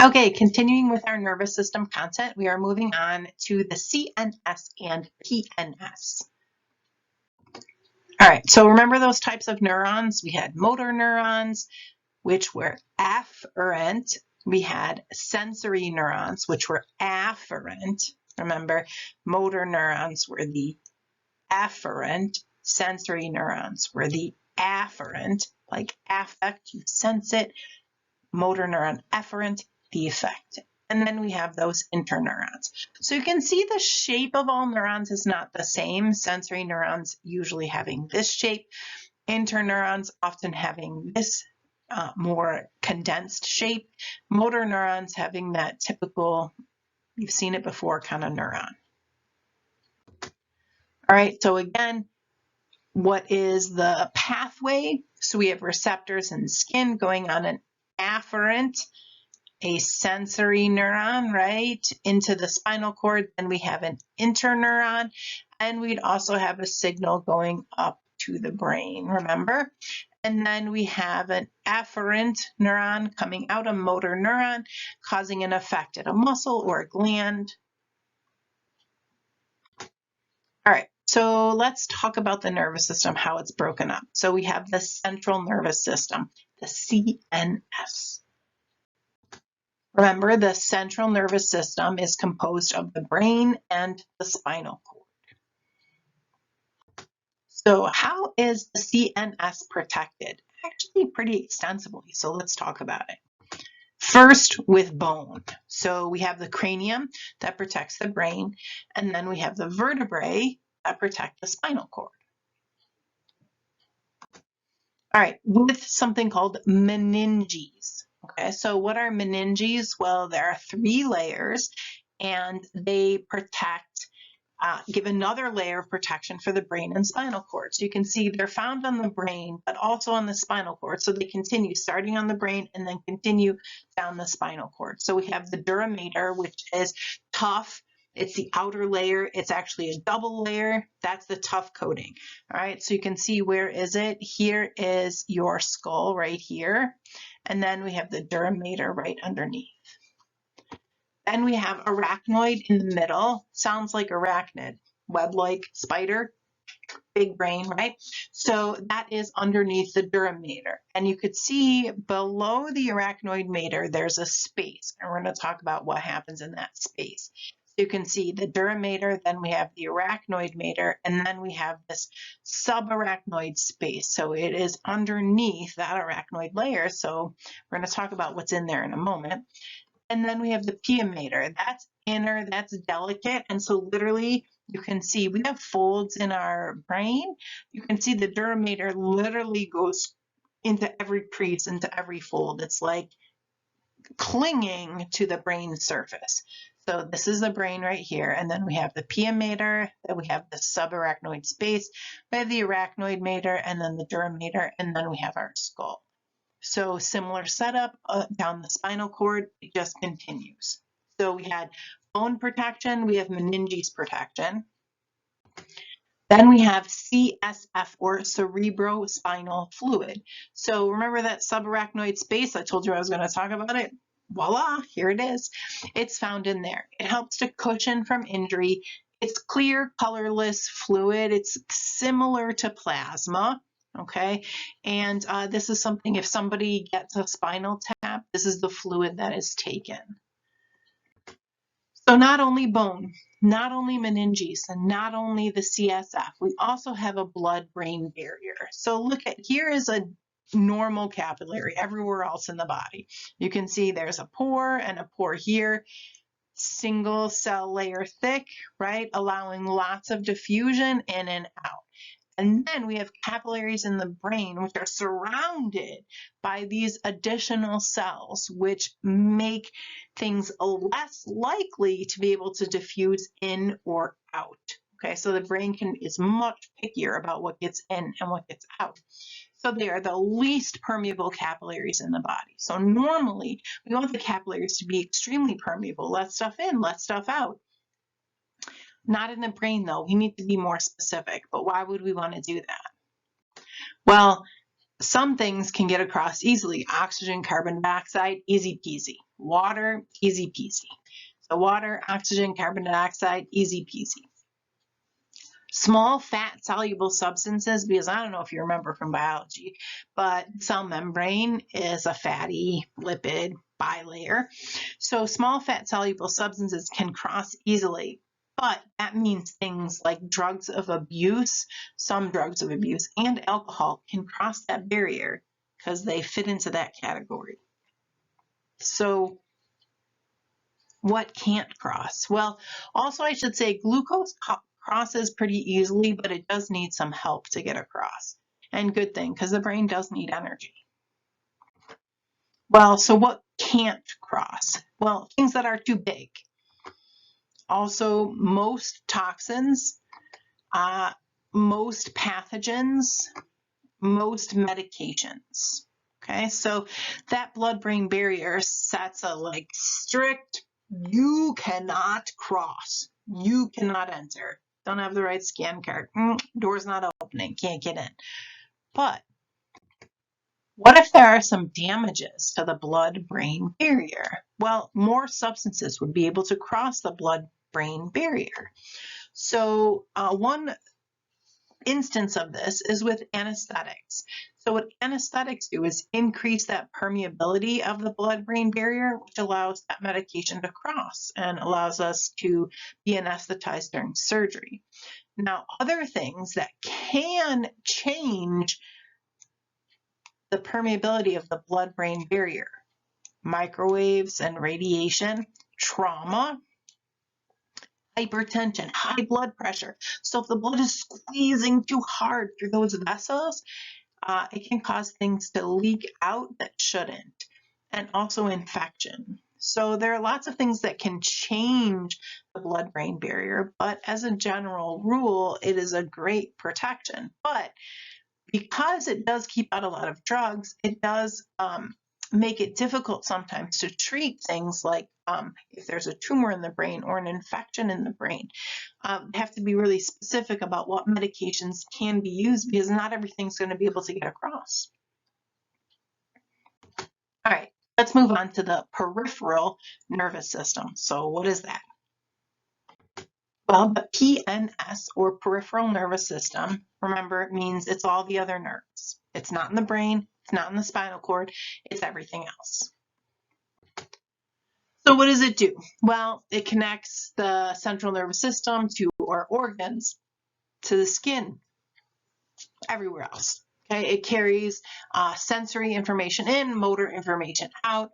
Okay, continuing with our nervous system content, we are moving on to the CNS and PNS. All right, so remember those types of neurons? We had motor neurons, which were afferent. We had sensory neurons, which were afferent. Remember, motor neurons were the afferent. Sensory neurons were the afferent, like affect, you sense it. Motor neuron efferent, the effect. And then we have those interneurons. So you can see the shape of all neurons is not the same. Sensory neurons usually having this shape, interneurons often having this more condensed shape, motor neurons having that typical, you've seen it before, kind of neuron. All right, so again, what is the pathway? So we have receptors in the skin going on an afferent, a sensory neuron, right, into the spinal cord. Then we have an interneuron, and we'd also have a signal going up to the brain, remember? And then we have an afferent neuron coming out, a motor neuron, causing an effect at a muscle or a gland. All right, so let's talk about the nervous system, how it's broken up. So we have the central nervous system, the CNS. Remember, the central nervous system is composed of the brain and the spinal cord. So how is the CNS protected? Actually, pretty extensively, so let's talk about it. First, with bone. So we have the cranium that protects the brain, and then we have the vertebrae that protect the spinal cord. All right, with something called meninges. Okay, so what are meninges? Well, there are 3 layers, and they protect, give another layer of protection for the brain and spinal cord. So you can see they're found on the brain, but also on the spinal cord. So they continue starting on the brain and then continue down the spinal cord. So we have the dura mater, which is tough. It's the outer layer. It's actually a double layer. That's the tough coating. All right, so you can see, where is it? Here is your skull right here. And then we have the dura mater right underneath. Then we have arachnoid in the middle. Sounds like arachnid, web-like spider, big brain, right? So that is underneath the dura mater. And you could see below the arachnoid mater, there's a space. And we're going to talk about what happens in that space. So you can see the dura mater, then we have the arachnoid mater, and then we have this subarachnoid space. So it is underneath that arachnoid layer. So we're going to talk about what's in there in a moment. And then we have the pia mater. That's inner, that's delicate. And so literally you can see we have folds in our brain. You can see the dura mater literally goes into every crease, into every fold. It's like clinging to the brain surface. So this is the brain right here. And then we have the pia mater, then we have the subarachnoid space, we have the arachnoid mater, and then the dura mater, and then we have our skull. So similar setup down the spinal cord, it just continues. So we had bone protection, we have meninges protection. Then we have CSF, or cerebrospinal fluid. So remember that subarachnoid space? I told you I was going to talk about it. Voila, here it is. It's found in there. It helps to cushion from injury. It's clear, colorless fluid. It's similar to plasma. Okay, and this is something, if somebody gets a spinal tap, this is the fluid that is taken. So not only bone, not only meninges, and not only the CSF, we also have a blood-brain barrier. So look at, here is a normal capillary everywhere else in the body. You can see there's a pore and a pore here, single cell layer thick, right, allowing lots of diffusion in and out. And then we have capillaries in the brain, which are surrounded by these additional cells, which make things less likely to be able to diffuse in or out. Okay, so the brain is much pickier about what gets in and what gets out. So they are the least permeable capillaries in the body. So normally we want the capillaries to be extremely permeable. Let stuff in, let stuff out. Not in the brain, though. We need to be more specific. But why would we want to do that? Well, some things can get across easily. Oxygen, carbon dioxide, easy peasy. Water, easy peasy. So water, oxygen, carbon dioxide, easy peasy. Small fat soluble substances, because I don't know if you remember from biology, but cell membrane is a fatty lipid bilayer. So small fat soluble substances can cross easily, but that means things like drugs of abuse, some drugs of abuse, and alcohol can cross that barrier because they fit into that category. So what can't cross? Well, also I should say glucose crosses pretty easily, but it does need some help to get across. And good thing, because the brain does need energy. Well, so what can't cross? Well, things that are too big. Also, most toxins, most pathogens, most medications. Okay, so that blood-brain barrier sets a strict, you cannot cross, you cannot enter. Don't have the right scan card. Door's not opening, can't get in. But what if there are some damages to the blood-brain barrier? Well, more substances would be able to cross the blood-brain barrier. So one instance of this is with anesthetics. So what anesthetics do is increase that permeability of the blood-brain barrier, which allows that medication to cross and allows us to be anesthetized during surgery. Now, other things that can change the permeability of the blood-brain barrier: microwaves and radiation, trauma, hypertension, high blood pressure. So if the blood is squeezing too hard through those vessels, it can cause things to leak out that shouldn't, and also infection. So there are lots of things that can change the blood-brain barrier, but as a general rule, it is a great protection. But because it does keep out a lot of drugs, it does make it difficult sometimes to treat things like if there's a tumor in the brain or an infection in the brain. Have to be really specific about what medications can be used, because not everything's going to be able to get across. All right, let's move on to the peripheral nervous system. So what is that? Well, the PNS, or peripheral nervous system, remember, it means it's all the other nerves. It's not in the brain, it's not in the spinal cord, it's everything else. So what does it do? Well, it connects the central nervous system to our organs, to the skin, everywhere else. Okay, it carries sensory information in, motor information out.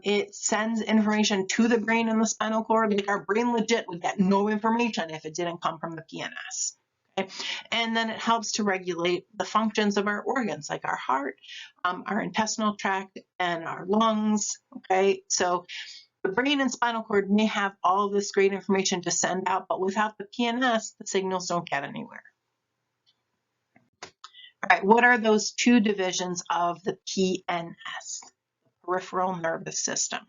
It sends information to the brain and the spinal cord. Like our brain legit would get no information if it didn't come from the PNS. Okay? And then it helps to regulate the functions of our organs, like our heart, our intestinal tract, and our lungs. Okay, so the brain and spinal cord may have all this great information to send out, but without the PNS, the signals don't get anywhere. All right, what are those two divisions of the PNS, peripheral nervous system?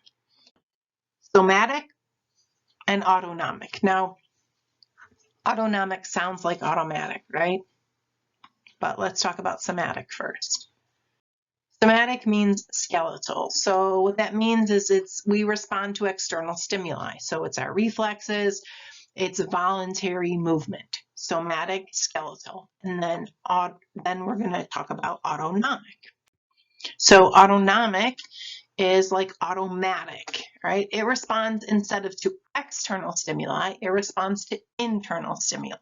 Somatic and autonomic. Now, autonomic sounds like automatic, right? But let's talk about somatic first. Somatic means skeletal. So what that means is we respond to external stimuli. So it's our reflexes, it's voluntary movement. Somatic, skeletal. And then we're going to talk about autonomic. So autonomic is like automatic, right? It responds, instead of to external stimuli, it responds to internal stimuli.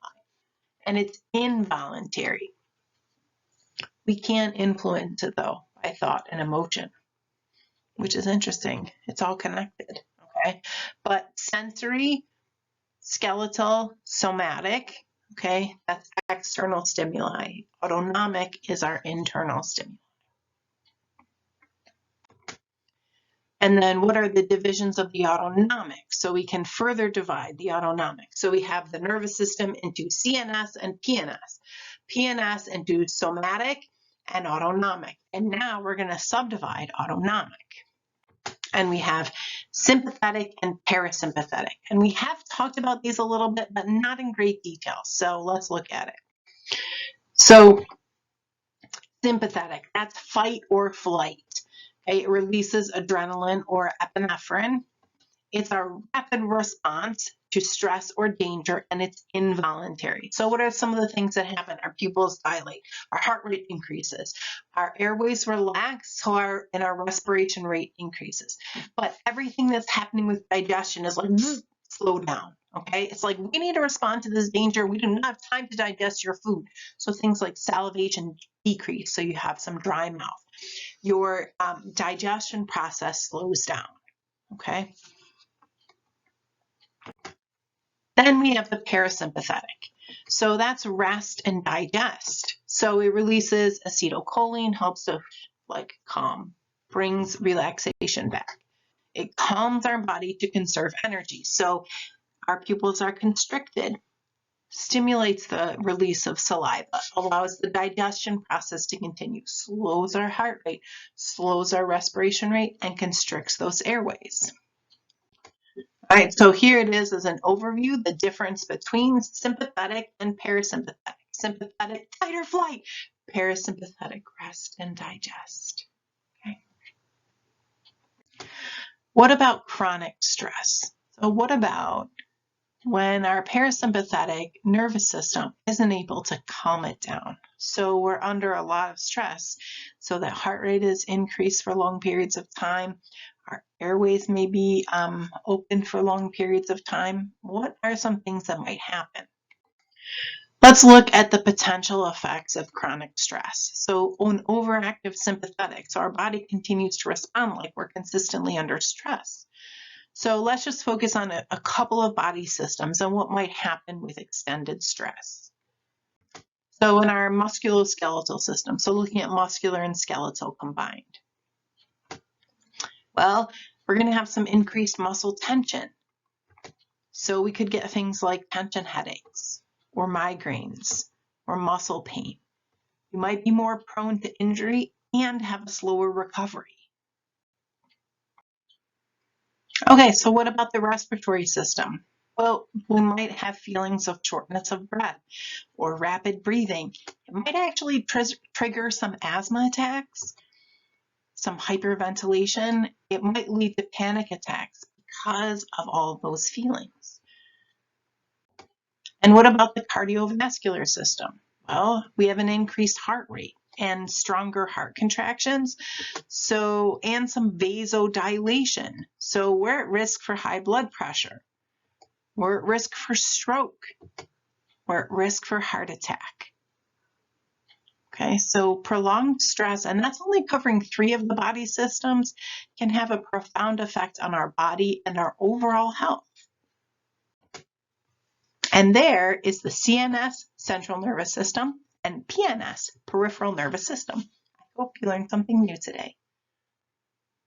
And it's involuntary. We can't influence it though by thought and emotion, which is interesting. It's all connected, okay? But sensory, skeletal, somatic, okay, that's external stimuli. Autonomic is our internal stimuli. And then what are the divisions of the autonomic? So we can further divide the autonomic. So we have the nervous system into CNS and PNS. PNS into somatic and autonomic. And now we're going to subdivide autonomic. And we have sympathetic and parasympathetic. And we have talked about these a little bit, but not in great detail. So let's look at it. So Sympathetic, that's fight or flight. Okay, it releases adrenaline or epinephrine. It's a rapid response to stress or danger, and it's involuntary. So what are some of the things that happen? Our pupils dilate, our heart rate increases, our airways relax, so our respiration rate increases. But everything that's happening with digestion is like, slow down, okay? It's like, we need to respond to this danger. We do not have time to digest your food. So things like salivation decrease, so you have some dry mouth. Your digestion process slows down, okay? Then we have the parasympathetic. So that's rest and digest. So it releases acetylcholine, helps to calm, brings relaxation back. It calms our body to conserve energy. So our pupils are constricted, stimulates the release of saliva, allows the digestion process to continue, slows our heart rate, slows our respiration rate, and constricts those airways. All right, so here it is as an overview, the difference between sympathetic and parasympathetic. Sympathetic, fight or flight. Parasympathetic, rest and digest. Okay. What about chronic stress? So what about when our parasympathetic nervous system isn't able to calm it down? So we're under a lot of stress, so that heart rate is increased for long periods of time. Our airways may be open for long periods of time. What are some things that might happen? Let's look at the potential effects of chronic stress. So an overactive sympathetic, so our body continues to respond like we're consistently under stress. So let's just focus on a couple of body systems and what might happen with extended stress. So in our musculoskeletal system, so looking at muscular and skeletal combined. Well, we're going to have some increased muscle tension. So we could get things like tension headaches or migraines or muscle pain. You might be more prone to injury and have a slower recovery. Okay, so what about the respiratory system? Well, we might have feelings of shortness of breath or rapid breathing. It might actually trigger some asthma attacks, some hyperventilation. It might lead to panic attacks because of all of those feelings. And what about the cardiovascular system? Well, we have an increased heart rate and stronger heart contractions, and some vasodilation. So we're at risk for high blood pressure. We're at risk for stroke. We're at risk for heart attack. Okay, so prolonged stress, and that's only covering 3 of the body systems, can have a profound effect on our body and our overall health. And there is the CNS, central nervous system, and PNS, peripheral nervous system. I hope you learned something new today.